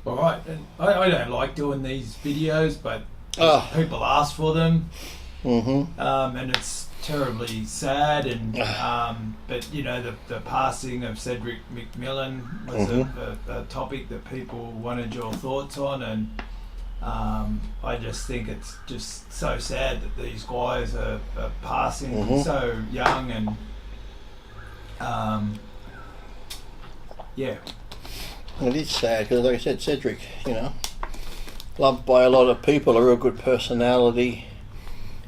All right, and I don't like doing these videos, but Oh. people ask for them, Mm-hmm. and it's terribly sad. And but you know, the passing of Cedric McMillan was a topic that people wanted your thoughts on, and I just think it's just so sad that these guys are passing so young, and yeah. It is sad because, like I said, Cedric, loved by a lot of people, a real good personality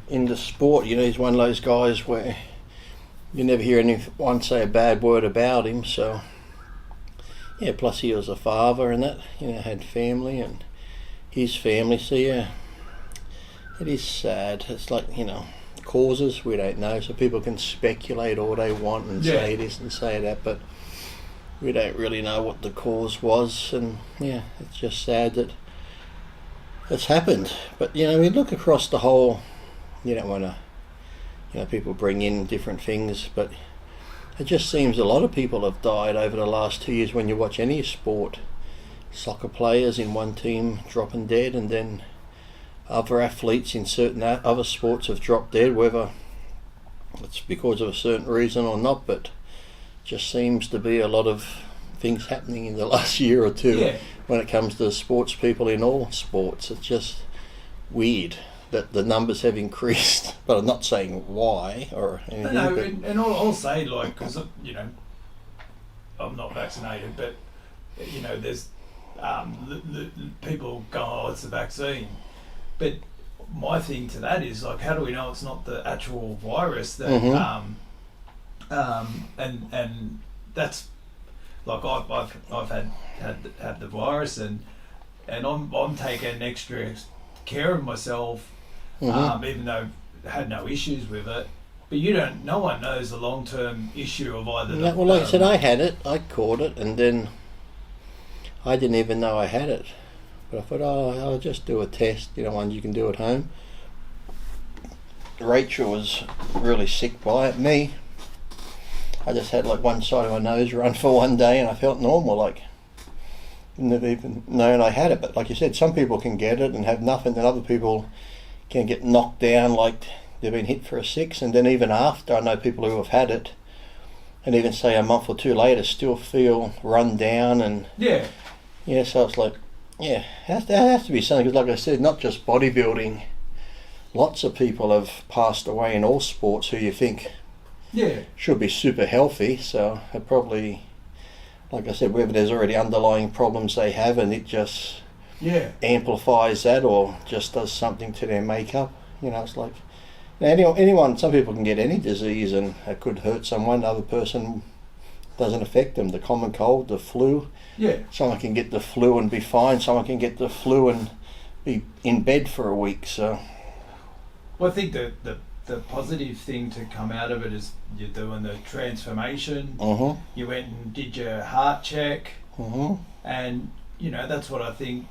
in the sport. He's one of those guys where you never hear anyone say a bad word about him. So, yeah, plus he was a father and that, had family and his family. So, yeah, it is sad. It's like, causes we don't know. So people can speculate all they want and say this and say that, but we don't really know what the cause was. And, yeah, it's just sad that it's happened. But, we look across the whole. You don't want to, people bring in different things, but it just seems a lot of people have died over the last 2 years when you watch any sport. Soccer players in one team dropping dead, and then other athletes in certain other sports have dropped dead, whether it's because of a certain reason or not, but just seems to be a lot of things happening in the last year or two when it comes to sports people in all sports. It's just weird that the numbers have increased, but I'm not saying why or anything. No, and I'll say, like, because I'm not vaccinated, but there's people go, oh, it's the vaccine, but my thing to that is, like, how do we know it's not the actual virus that and that's like I've had the virus, and I'm taking extra care of myself. Even though I had no issues with it, but no one knows the long-term issue of either. No, well, like I said, I had it, I caught it, and then I didn't even know I had it. But I thought, I'll just do a test, one you can do at home. Rachel was really sick by it. Me, I just had like one side of my nose run for one day, and I felt normal, like didn't have even known I had it. But like you said, some people can get it and have nothing, and other people can get knocked down like they've been hit for a six, and then even after, I know people who have had it and even say a month or two later still feel run down, and so it's like, it has to be something, because like I said, not just bodybuilding, lots of people have passed away in all sports who you think should be super healthy. So it probably, like I said, whether there's already underlying problems they have and it just amplifies that, or just does something to their makeup. It's like anyone, some people can get any disease and it could hurt someone, the other person doesn't affect them. The common cold, the flu, someone can get the flu and be fine, someone can get the flu and be in bed for a week. So well, I think the positive thing to come out of it is you're doing the transformation. You went and did your heart check, and that's what I think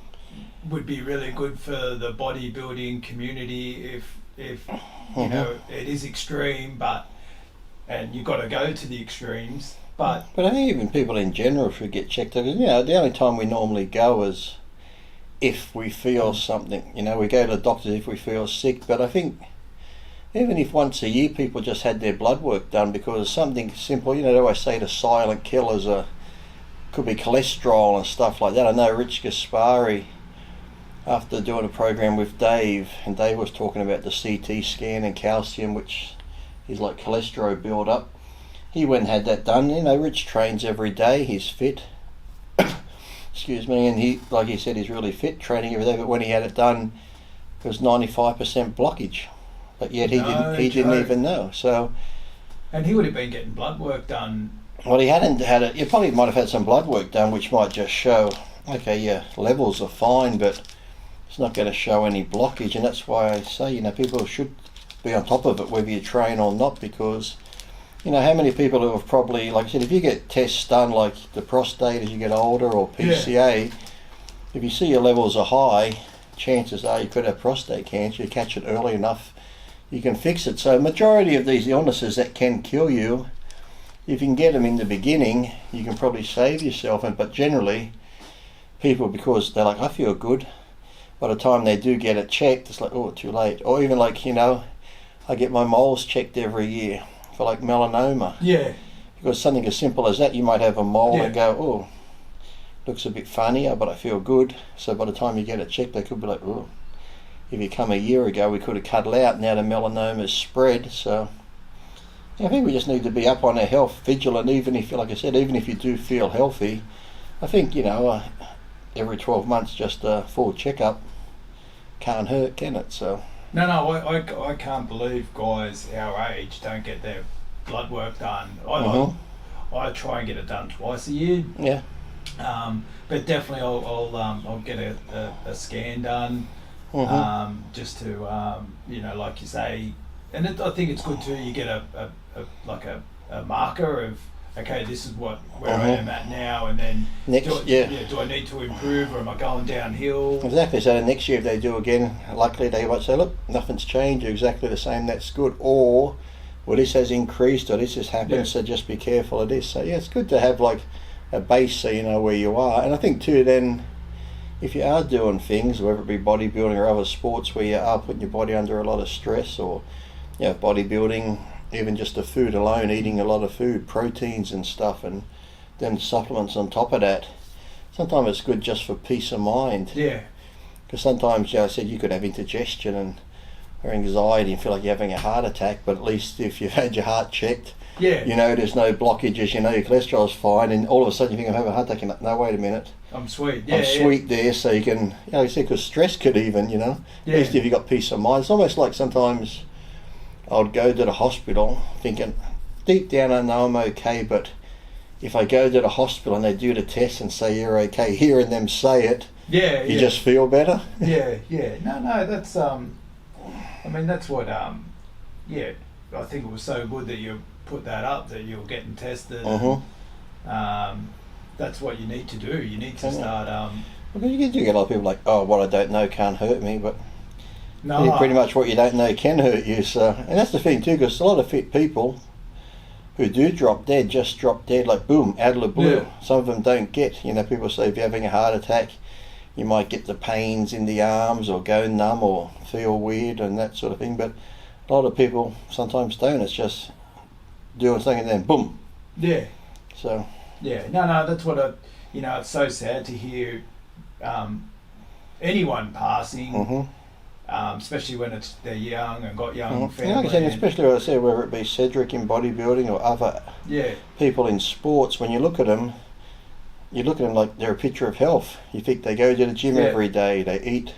would be really good for the bodybuilding community. If it is extreme, and you've got to go to the extremes. But I think even people in general should get checked. Because the only time we normally go is if we feel something. We go to the doctors if we feel sick. But I think even if once a year people just had their blood work done, because something simple, they always say the silent killers could be cholesterol and stuff like that. I know Rich Gaspari, after doing a program with Dave, and Dave was talking about the CT scan and calcium, which is like cholesterol build up. He went and had that done. Rich trains every day, he's fit. Excuse me, and he, like he said, he's really fit, training every day, but when he had it done, it was 95% blockage. But yet he didn't even know. So, and he would have been getting blood work done. Well, he hadn't had it. You probably might have had some blood work done, which might just show, levels are fine, but it's not going to show any blockage. And that's why I say, people should be on top of it, whether you train or not, because, how many people who have probably, like I said, if you get tests done like the prostate as you get older, or PCA, if you see your levels are high, chances are you could have prostate cancer. You catch it early enough, you can fix it. So majority of these illnesses that can kill you, if you can get them in the beginning, you can probably save yourself. But generally, people, because they're like, I feel good. By the time they do get it checked, it's like, oh, too late. Or even like, I get my moles checked every year for like melanoma. Yeah. Because something as simple as that, you might have a mole and go, oh, looks a bit funnier, but I feel good. So by the time you get it checked, they could be like, oh, if you come a year ago, we could have cut it out. Now the melanoma's spread. So I think we just need to be up on our health, vigilant, even if, like I said, even if you do feel healthy. I think, every 12 months, just a full checkup can't hurt, can it? So. No, I can't believe guys our age don't get their blood work done. I try and get it done twice a year. Yeah. But definitely I'll get a scan done, just to like you say, and I think it's good too. You get a marker of, okay, this is where I am at now, and then do I need to improve, or am I going downhill? Exactly. So next year if they do again, luckily they might say, look, nothing's changed, you're exactly the same, that's good. Or, well, this has increased, or this has happened, so just be careful of this. So yeah, it's good to have like a base so you know where you are. And I think too, then if you are doing things, whether it be bodybuilding or other sports where you are putting your body under a lot of stress, or bodybuilding, even just the food alone, eating a lot of food, proteins and stuff, and then supplements on top of that, sometimes it's good just for peace of mind. Yeah. Because sometimes, I said, you could have indigestion or anxiety and feel like you're having a heart attack, but at least if you've had your heart checked, there's no blockages, your cholesterol's fine, and all of a sudden you think, I'm having a heart attack, and no, wait a minute. I'm sweet. I'm sweet there, so you can, because stress could even, at least if you got peace of mind. It's almost like sometimes I would go to the hospital thinking, deep down I know I'm okay, but if I go to the hospital and they do the test and say you're okay, hearing them say it, you just feel better. No, that's that's what I think it was so good that you put that up, that you were getting tested. That's what you need to do. You need to start because you do get a lot of people like, oh, what I don't know can't hurt me, but no, pretty much what you don't know can hurt you. So, and that's the thing too, because a lot of fit people who do drop dead just drop dead like boom, out of the blue. Yeah. Some of them don't get. People say if you're having a heart attack, you might get the pains in the arms or go numb or feel weird and that sort of thing. But a lot of people sometimes don't. It's just doing something and then boom. Yeah. So. Yeah. No. That's what it's so sad to hear anyone passing. Especially when they're young and got young families. Especially what I said, whether it be Cedric in bodybuilding or other people in sports, when you look at them like they're a picture of health. You think they go to the gym every day, they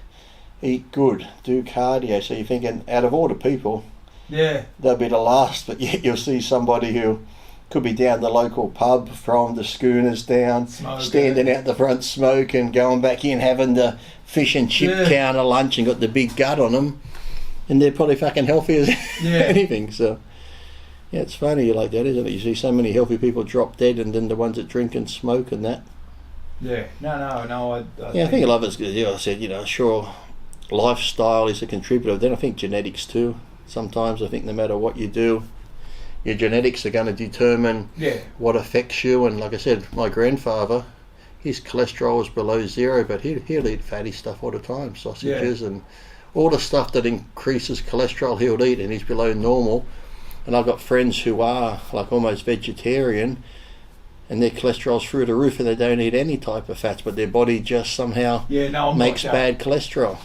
eat good, do cardio. So you're thinking, out of all the people, they'll be the last. But yet you'll see somebody who could be down the local pub from the schooners down, standing out the front smoking, going back in, having the fish and chip counter lunch and got the big gut on them, and they're probably fucking healthy as anything. So it's funny like that, isn't it? You see so many healthy people drop dead, and then the ones that drink and smoke and that. I think a lot of it's good. I said, sure, lifestyle is a contributor. Then I think genetics too. Sometimes I think no matter what you do, your genetics are going to determine what affects you. And like I said, my grandfather, his cholesterol was below 0, but he'll eat fatty stuff all the time, sausages and all the stuff that increases cholesterol he'll eat, and he's below normal. And I've got friends who are like almost vegetarian, and their cholesterol's through the roof, and they don't eat any type of fats, but their body just somehow makes bad cholesterol.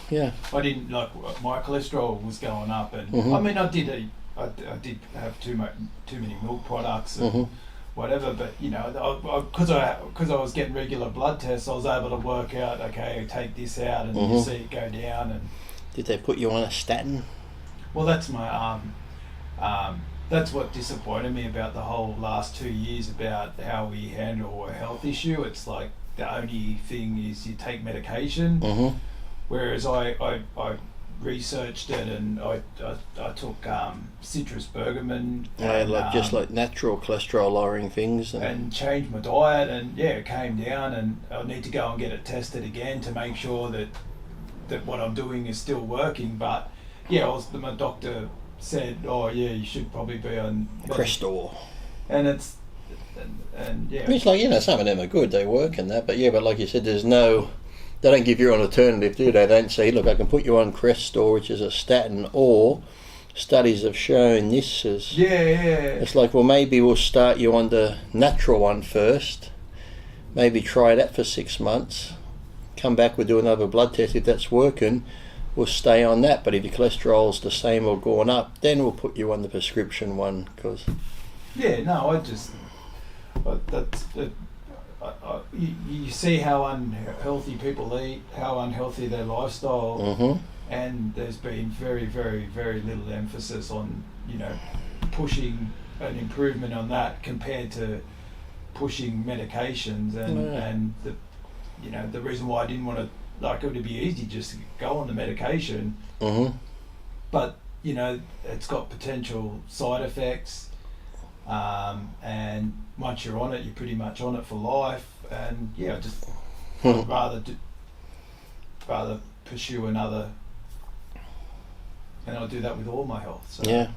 I didn't my cholesterol was going up, and I did have too many milk products and whatever, but because I was getting regular blood tests, I was able to work out, okay, take this out, and you see it go down. And did they put you on a statin? Well, that's my that's what disappointed me about the whole last 2 years about how we handle a health issue. It's like the only thing is you take medication, whereas I researched it, and I took citrus bergamot, just like natural cholesterol lowering things, and changed my diet, and it came down, and I need to go and get it tested again to make sure that what I'm doing is still working. But my doctor said, you should probably be on Crestor, and it's and yeah. It's like, some of them are good, they work and that, but like you said, they don't give you an alternative, do they? They don't say, look, I can put you on Crestor, which is a statin, or studies have shown this is... Yeah. It's like, well, maybe we'll start you on the natural one first, maybe try that for 6 months, come back, we'll do another blood test. If that's working, we'll stay on that, but if your cholesterol's the same or gone up, then we'll put you on the prescription one, because... Yeah, no, you see how unhealthy people eat, how unhealthy their lifestyle, and there's been very, very, very little emphasis on, pushing an improvement on that compared to pushing medications, and the reason why I didn't want to, it would be easy just to go on the medication, but it's got potential side effects. And once you're on it, you're pretty much on it for life. And I'd rather pursue another, and I'll do that with all my health. So. Yeah,